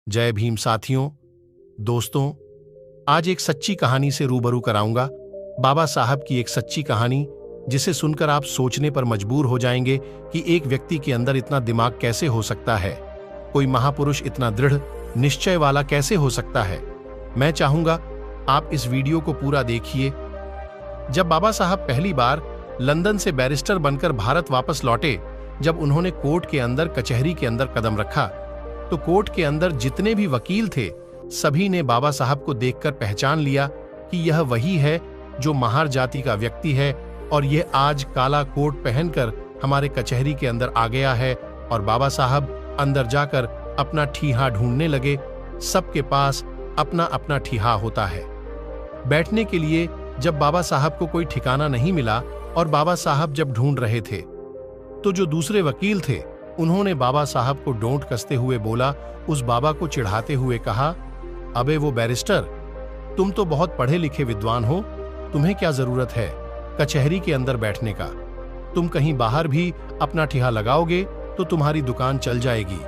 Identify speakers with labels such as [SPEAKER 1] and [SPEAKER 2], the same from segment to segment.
[SPEAKER 1] जय भीम साथियों, दोस्तों, आज एक सच्ची कहानी से रूबरू कराऊंगा। बाबा साहब की एक सच्ची कहानी जिसे सुनकर आप सोचने पर मजबूर हो जाएंगे कि एक व्यक्ति के अंदर इतना दिमाग कैसे हो सकता है, कोई महापुरुष इतना दृढ़ निश्चय वाला कैसे हो सकता है। मैं चाहूंगा आप इस वीडियो को पूरा देखिए। जब बाबा साहब पहली बार लंदन से बैरिस्टर बनकर भारत वापस लौटे, जब उन्होंने कोर्ट के अंदर, कचहरी के अंदर कदम रखा, तो कोर्ट के अंदर जितने भी वकील थे सभी ने बाबा साहब को देखकर पहचान लिया कि यह वही है जो महार जाति का व्यक्ति है और यह आज काला कोट पहनकर हमारे कचहरी के अंदर आ गया है। और बाबा साहब अंदर जाकर अपना ठीहा ढूंढने लगे। सबके पास अपना अपना ठीहा होता है। बैठने के लिए जब बाबा साहब को कोई ठिकाना नहीं मिला और बाबा साहब जब ढूंढ रहे थे, तो जो दूसरे वकील थे उन्होंने बाबा साहब को डोंट कसते हुए बोला, उस बाबा को चिढ़ाते हुए कहा, अबे वो बैरिस्टर, तुम तो बहुत पढ़े लिखे विद्वान हो, तुम्हें क्या जरूरत है कचहरी के अंदर बैठने का? तुम कहीं बाहर भी अपना ठिहा लगाओगे तो तुम्हारी दुकान चल जाएगी।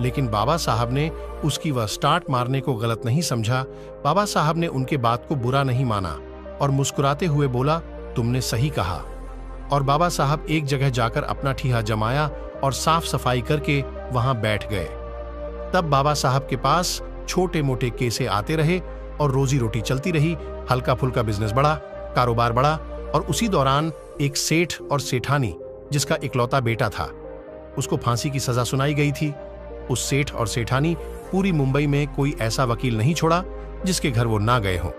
[SPEAKER 1] लेकिन बाबा साहब ने उसकी वह स्टार्ट मारने को गलत नहीं समझा। बाबा साहब ने उनके बात को बुरा नहीं माना और मुस्कुराते हुए बोला, तुमने सही कहा। और बाबा साहब एक जगह जाकर अपना ठिहा जमाया और साफ सफाई करके वहां बैठ गए। तब बाबा साहब के पास छोटे मोटे केसे आते रहे और रोजी रोटी चलती रही। हल्का फुल्का बिजनेस बढ़ा, कारोबार बढ़ा। और उसी दौरान एक सेठ और सेठानी जिसका इकलौता बेटा था, उसको फांसी की सजा सुनाई गई थी। उस सेठ और सेठानी पूरी मुंबई में कोई ऐसा वकील नहीं छोड़ा जिसके घर वो ना गए हों।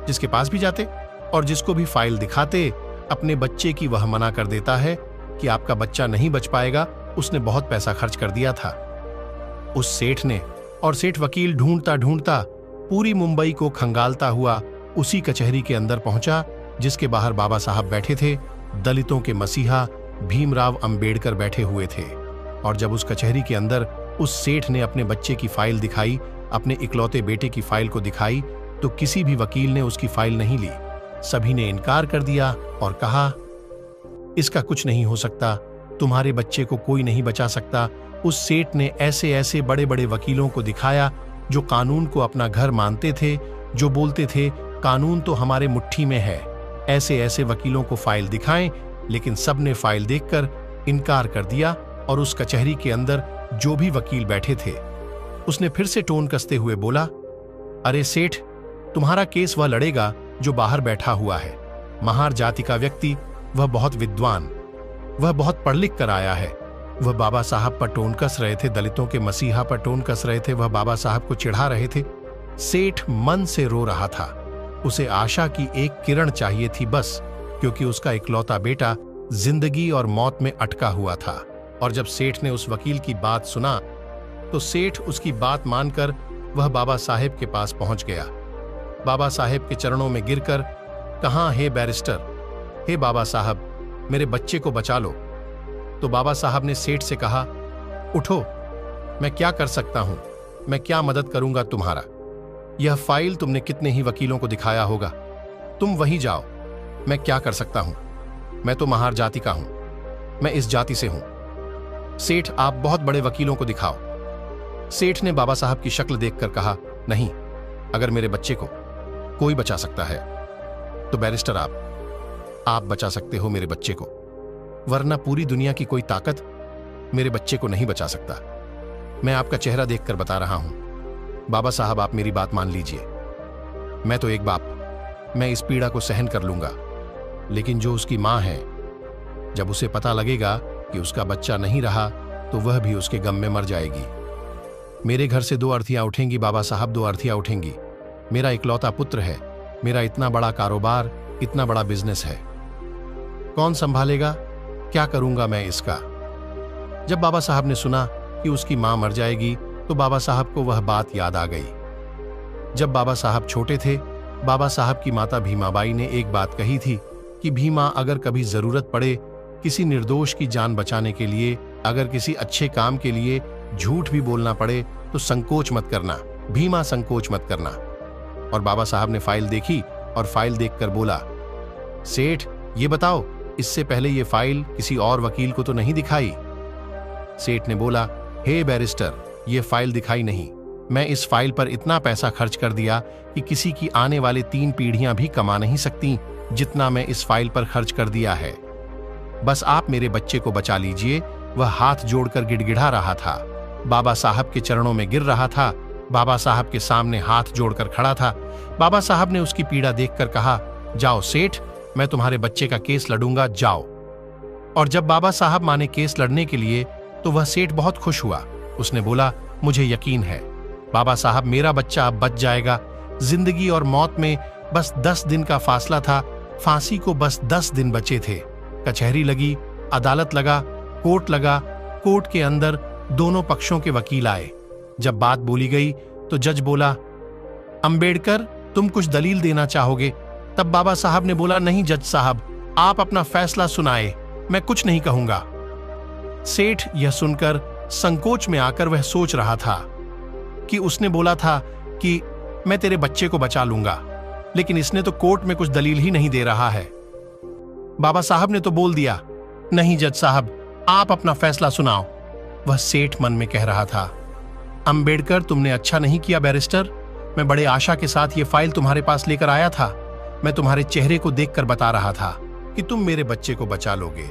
[SPEAKER 1] जिसके पास भी जाते और जिसको भी फाइल दिखाते, अपने बच्चे की वह मना कर देता है कि आपका बच्चा नहीं बच पाएगा, उसने बहुत पैसा खर्च कर दिया था। उस सेठ ने और सेठ वकील ढूंढता ढूंढता पूरी मुंबई को खंगालता हुआ उसी कचहरी के अंदर पहुंचा जिसके बाहर बाबा साहब बैठे थे। दलितों के मसीहा भीमराव अंबेडकर बैठे हुए थे। और जब उस कचहरी के अंदर उस सेठ ने अपने बच्चे की फाइल दिखाई, अपने इकलौते बेटे की फाइल को दिखाई, तो किसी भी वकील ने उसकी फाइल नहीं ली। सभी ने इनकार कर दिया और कहा, इसका कुछ नहीं हो सकता, तुम्हारे बच्चे को कोई नहीं बचा सकता। उस सेठ ने ऐसे ऐसे बड़े बड़े वकीलों को दिखाया जो कानून को अपना घर मानते थे, जो बोलते थे कानून तो हमारे मुट्ठी में है। ऐसे ऐसे वकीलों को फाइल दिखाएं, लेकिन सबने फाइल देखकर इनकार कर दिया। और उस कचहरी के अंदर जो भी वकील बैठे थे, उसने फिर से टोन कसते हुए बोला, अरे सेठ, तुम्हारा केस वह लड़ेगा जो बाहर बैठा हुआ है। महार जाति का व्यक्ति, वह बहुत विद्वान, वह बहुत पढ़ लिख कर आया है। वह बाबा साहब पर टोन कस रहे थे, दलितों के मसीहा पर टोन कस रहे थे, वह बाबा साहब को चिढ़ा रहे थे। सेठ मन से रो रहा था। उसे आशा की एक किरण चाहिए थी बस, क्योंकि उसका इकलौता बेटा जिंदगी और मौत में अटका हुआ था। और जब सेठ ने उस वकील की बात सुना, तो सेठ उसकी बात मानकर वह बाबा साहेब के पास पहुंच गया। बाबा साहेब के चरणों में गिरकर कहा, हे बैरिस्टर, हे बाबा साहब, मेरे बच्चे को बचा लो। तो बाबा साहब ने सेठ से कहा, उठो, मैं क्या कर सकता हूं, मैं क्या मदद करूंगा तुम्हारा। यह फाइल तुमने कितने ही वकीलों को दिखाया होगा, तुम वहीं जाओ, मैं क्या कर सकता हूं। मैं तो महार जाति का हूं, मैं इस जाति से हूं। सेठ, आप बहुत बड़े वकीलों को दिखाओ। सेठ ने बाबा साहब की शक्ल देखकर कहा, नहीं, अगर मेरे बच्चे को कोई बचा सकता है तो बैरिस्टर आप बचा सकते हो मेरे बच्चे को, वरना पूरी दुनिया की कोई ताकत मेरे बच्चे को नहीं बचा सकता। मैं आपका चेहरा देखकर बता रहा हूं। बाबा साहब, आप मेरी बात मान लीजिए। मैं तो एक बाप, मैं इस पीड़ा को सहन कर लूंगा, लेकिन जो उसकी मां है, जब उसे पता लगेगा कि उसका बच्चा नहीं रहा, तो वह भी उसके गम में मर जाएगी। मेरे घर से 2 अर्थियां उठेंगी बाबा साहब, 2 अर्थियां उठेंगी। मेरा इकलौता पुत्र है, मेरा इतना बड़ा कारोबार, इतना बड़ा बिजनेस है, कौन संभालेगा? क्या करूंगा मैं इसका? जब बाबा साहब ने सुना कि उसकी मां मर जाएगी, तो बाबा साहब को वह बात याद आ गई। जब बाबा साहब छोटे थे, बाबा साहब की माता भीमाबाई ने एक बात कही थी कि भीमा, अगर कभी जरूरत पड़े किसी निर्दोष की जान बचाने के लिए, अगर किसी अच्छे काम के लिए झूठ भी बोलना पड़े, तो संकोच मत करना भीमा, संकोच मत करना। और बाबा साहब ने फाइल देखी और फाइल देखकर बोला, सेठ, ये बताओ, इससे पहले ये फाइल किसी और वकील को तो नहीं दिखाई? सेठ ने बोला, हे बैरिस्टर, ये फाइल दिखाई नहीं, मैं इस फाइल पर इतना पैसा खर्च कर दिया कि किसी की आने वाले 3 पीढ़ियां भी कमा नहीं सकती जितना मैं इस फाइल पर खर्च कर दिया है। बस आप मेरे बच्चे को बचा लीजिए। वह हाथ जोड़कर गिड़गिड़ा रहा था। बाबा साहब के चरणों में गिर रहा था। बाबा साहब के सामने हाथ जोड़कर खड़ा था। बाबा साहब ने उसकी पीड़ा देखकर कहा, जाओ सेठ, मैं तुम्हारे बच्चे का केस लड़ूंगा, जाओ। और जब बाबा साहब माने केस लड़ने के लिए तो वह सेठ बहुत खुश हुआ। उसने बोला, मुझे यकीन है बाबा साहब, मेरा बच्चा अब बच जाएगा। जिंदगी और मौत में बस 10 दिन का फासला था। फांसी को बस 10 दिन बचे थे। कचहरी लगी, अदालत लगा, कोर्ट लगा। कोर्ट के अंदर दोनों पक्षों के वकील आए। जब बात बोली गई तो जज बोला, अंबेडकर, तुम कुछ दलील देना चाहोगे? तब बाबा साहब ने बोला, नहीं जज साहब, आप अपना फैसला सुनाए, मैं कुछ नहीं कहूंगा। सेठ यह सुनकर संकोच में आकर वह सोच रहा था कि उसने बोला था कि मैं तेरे बच्चे को बचा लूंगा, लेकिन इसने तो कोर्ट में कुछ दलील ही नहीं दे रहा है। बाबा साहब ने तो बोल दिया, नहीं जज साहब, आप अपना फैसला सुनाओ। वह सेठ मन में कह रहा था, अंबेडकर, तुमने अच्छा नहीं किया बैरिस्टर। मैं बड़े आशा के साथ ये फाइल तुम्हारे पास लेकर आया था। मैं तुम्हारे चेहरे को देखकर बता रहा था कि तुम मेरे बच्चे को बचा लोगे।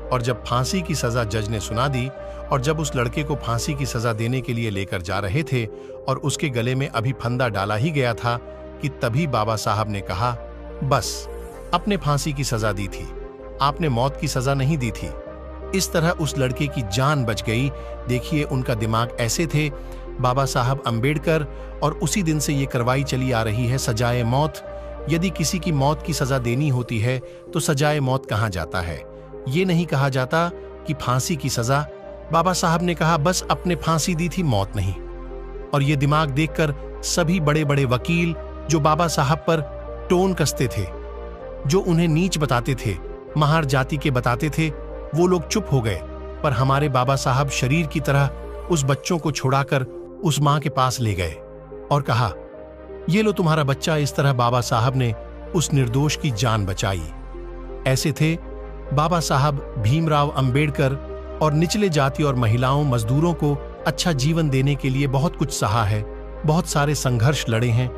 [SPEAKER 1] और जब फांसी की सजा जज ने सुना दी और जब उस लड़के को फांसी की सजा देने के लिए लेकर जा रहे थे और उसके गले में अभी फंदा डाला ही गया था कि तभी बाबा साहब ने कहा, बस, आपने फांसी की सजा दी थी, आपने मौत की सजा नहीं दी थी। इस तरह उस लड़के की जान बच गई। देखिए, उनका दिमाग ऐसे थे बाबा साहब अंबेडकर, और उसी दिन से ये करवाई चली आ रही है सजाए मौत। यदि किसी की मौत की सजा देनी होती है तो सजाए मौत कहा जाता है, ये नहीं कहा जाता कि फांसी की सजा। बाबा साहब ने कहा, बस अपने फांसी दी थी, मौत नहीं। और ये दिमाग देखकर सभी बड़े बड़े वकील जो बाबा साहब पर टोन कसते थे, जो उन्हें नीच बताते थे, महार जाति के बताते थे, वो लोग चुप हो गए। पर हमारे बाबा साहब शरीर की तरह उस बच्चों को छुड़ाकर उस मां के पास ले गए और कहा, ये लो तुम्हारा बच्चा। इस तरह बाबा साहब ने उस निर्दोष की जान बचाई। ऐसे थे बाबा साहब भीमराव अंबेडकर, और निचले जाति और महिलाओं, मजदूरों को अच्छा जीवन देने के लिए बहुत कुछ सहा है, बहुत सारे संघर्ष लड़े हैं।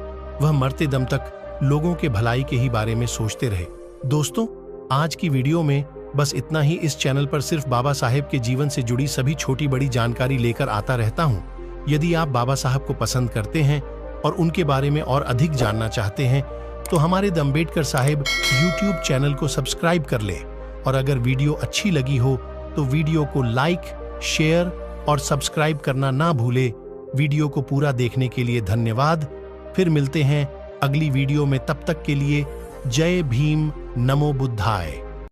[SPEAKER 1] वह मरते दम तक लोगों के भलाई के ही बारे में सोचते रहे। दोस्तों, आज की वीडियो में बस इतना ही। इस चैनल पर सिर्फ बाबा साहेब के जीवन से जुड़ी सभी छोटी बड़ी जानकारी लेकर आता रहता हूं। यदि आप बाबा साहब को पसंद करते हैं और उनके बारे में और अधिक जानना चाहते हैं तो हमारे the Ambedkar Saheb YouTube channel को सब्सक्राइब कर ले। और अगर वीडियो अच्छी लगी हो तो वीडियो को लाइक, शेयर और सब्सक्राइब करना ना भूले। वीडियो को पूरा देखने के लिए धन्यवाद। फिर मिलते हैं अगली वीडियो में। तब तक के लिए जय भीम, नमो बुद्धाय।